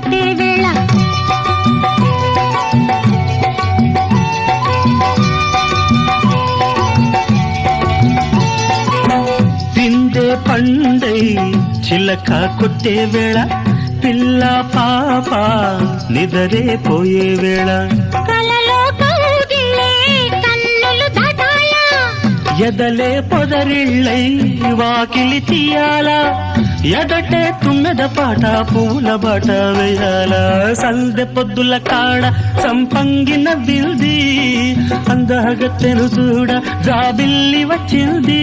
కట్టే వేళ పిండే పండై చిలక కొట్టే వేళ పిల్ల పాప నిదరే పోయే వేళ కలలో కౌగిలే కన్నులు దాటాలా ఎదలే పొదరిళ్ళై వాకిలి తీయాలా ఎదటే తుమ్మెద పాట పూల బాట వేయాల సందె పొద్దుల కాడ సంపంగిన బిల్ది అందగత్తెను చూడ జాబిల్లి వచ్చింది.